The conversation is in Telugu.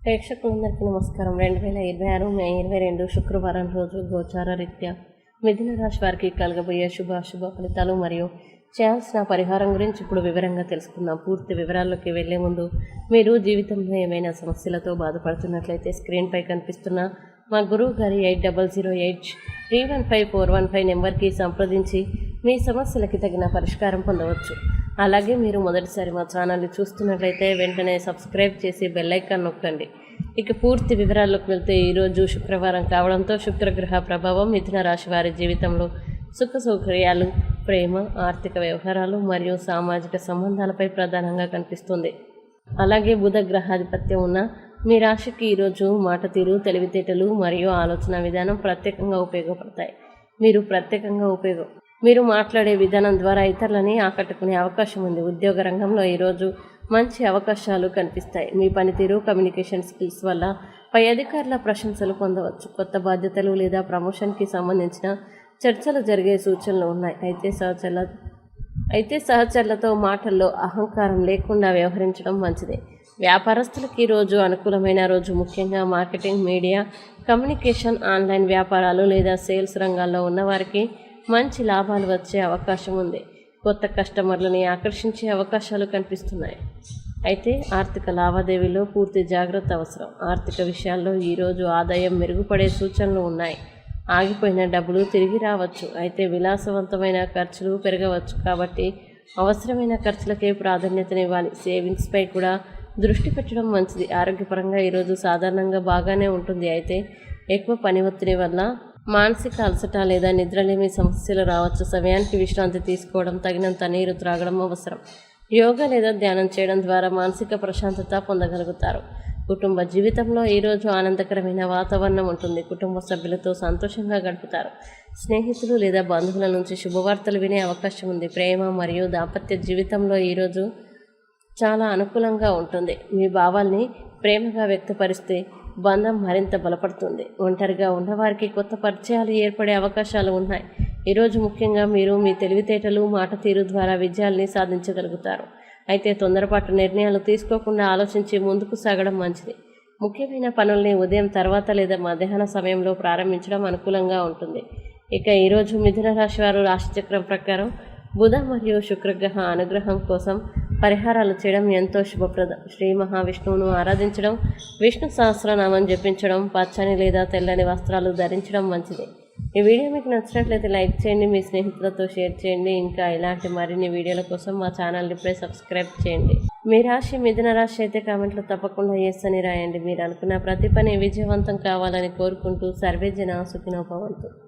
ప్రేక్షకులందరికీ నమస్కారం. 2026 మే 22 శుక్రవారం రోజు గోచార రీత్యా మిథున రాశి వారికి కలగబోయే శుభాశుభ ఫలితాలు మరియు చేయాల్సిన పరిహారం గురించి ఇప్పుడు వివరంగా తెలుసుకుందాం. పూర్తి వివరాల్లోకి వెళ్లే ముందు మీరు జీవితంలో ఏమైనా సమస్యలతో బాధపడుతున్నట్లయితే స్క్రీన్పై కనిపిస్తున్న మా గురువు గారి 8008315415 నెంబర్కి సంప్రదించి మీ సమస్యలకి తగిన పరిష్కారం పొందవచ్చు. అలాగే మీరు మొదటిసారి మా ఛానల్ని చూస్తున్నట్లయితే వెంటనే సబ్స్క్రైబ్ చేసి బెల్ ఐకాన్ నొక్కండి. ఇక పూర్తి వివరాల్లోకి వెళ్తే ఈరోజు శుక్రవారం కావడంతో శుక్రగ్రహ ప్రభావం మిథున రాశి వారి జీవితంలో సుఖ సౌకర్యాలు, ప్రేమ, ఆర్థిక వ్యవహారాలు మరియు సామాజిక సంబంధాలపై ప్రధానంగా కనిపిస్తుంది. అలాగే బుధ గ్రహాధిపత్యం ఉన్న మీ రాశికి ఈరోజు మాట తీరు, తెలివితేటలు మరియు ఆలోచన విధానం ప్రత్యేకంగా ఉపయోగపడతాయి. మీరు మాట్లాడే విధానం ద్వారా ఇతరులని ఆకట్టుకునే అవకాశం ఉంది. ఉద్యోగ రంగంలో ఈరోజు మంచి అవకాశాలు కనిపిస్తాయి. మీ పనితీరు, కమ్యూనికేషన్ స్కిల్స్ వల్ల పై అధికారుల ప్రశంసలు పొందవచ్చు. కొత్త బాధ్యతలు లేదా ప్రమోషన్కి సంబంధించిన చర్చలు జరిగే సూచనలు ఉన్నాయి. అయితే సహచరులతో మాటల్లో అహంకారం లేకుండా వ్యవహరించడం మంచిది. వ్యాపారస్తులకి ఈరోజు అనుకూలమైన రోజు. ముఖ్యంగా మార్కెటింగ్, మీడియా, కమ్యూనికేషన్, ఆన్లైన్ వ్యాపారాలు లేదా సేల్స్ రంగాల్లో ఉన్నవారికి మంచి లాభాలు వచ్చే అవకాశం ఉంది. కొత్త కస్టమర్లని ఆకర్షించే అవకాశాలు కనిపిస్తున్నాయి. అయితే ఆర్థిక లావాదేవీలో పూర్తి జాగ్రత్త అవసరం. ఆర్థిక విషయాల్లో ఈరోజు ఆదాయం మెరుగుపడే సూచనలు ఉన్నాయి. ఆగిపోయిన డబ్బులు తిరిగి రావచ్చు. అయితే విలాసవంతమైన ఖర్చులు పెరగవచ్చు. కాబట్టి అవసరమైన ఖర్చులకే ప్రాధాన్యతనివ్వాలి. సేవింగ్స్పై కూడా దృష్టి పెట్టడం మంచిది. ఆరోగ్యపరంగా ఈరోజు సాధారణంగా బాగానే ఉంటుంది. అయితే ఎక్కువ పని ఒత్తిడి వల్ల మానసిక అలసట లేదా నిద్రలేమి సమస్యలు రావచ్చు. సమయానికి విశ్రాంతి తీసుకోవడం, తగినంత నీరు త్రాగడం అవసరం. యోగా లేదా ధ్యానం చేయడం ద్వారా మానసిక ప్రశాంతత పొందగలుగుతారు. కుటుంబ జీవితంలో ఈరోజు ఆనందకరమైన వాతావరణం ఉంటుంది. కుటుంబ సభ్యులతో సంతోషంగా గడుపుతారు. స్నేహితులు లేదా బంధువుల నుంచి శుభవార్తలు వినే అవకాశం ఉంది. ప్రేమ మరియు దాంపత్య జీవితంలో ఈరోజు చాలా అనుకూలంగా ఉంటుంది. మీ భావాల్ని ప్రేమగా వ్యక్తపరిస్తే బంధం మరింత బలపడుతుంది. ఒంటరిగా ఉన్నవారికి కొత్త పరిచయాలు ఏర్పడే అవకాశాలు ఉన్నాయి. ఈరోజు ముఖ్యంగా మీరు మీ తెలివితేటలు, మాట తీరు ద్వారా విజయాల్ని సాధించగలుగుతారు. అయితే తొందరపాటు నిర్ణయాలు తీసుకోకుండా ఆలోచించి ముందుకు సాగడం మంచిది. ముఖ్యమైన పనుల్ని ఉదయం తర్వాత లేదా మధ్యాహ్న సమయంలో ప్రారంభించడం అనుకూలంగా ఉంటుంది. ఇక ఈరోజు మిథున రాశి వారు రాశిచక్రం ప్రకారం బుధ మరియు శుక్రగ్రహ అనుగ్రహం కోసం పరిహారాలు చేయడం ఎంతో శుభప్రదం. శ్రీ మహావిష్ణువును ఆరాధించడం, విష్ణు సహస్రనామం జపించడం, పచ్చని లేదా తెల్లని వస్త్రాలు ధరించడం మంచిది. ఈ వీడియో మీకు నచ్చినట్లయితే లైక్ చేయండి, మీ స్నేహితులతో షేర్ చేయండి. ఇంకా ఇలాంటి మరిన్ని వీడియోల కోసం మా ఛానల్ని ఇప్పుడే సబ్స్క్రైబ్ చేయండి. మీ రాశి మిథున రాశి అయితే కామెంట్లో తప్పకుండా ఎస్ అని రాయండి. మీరు అనుకున్న ప్రతి పని విజయవంతం కావాలని కోరుకుంటూ సర్వేజన సుఖినో భవంతు.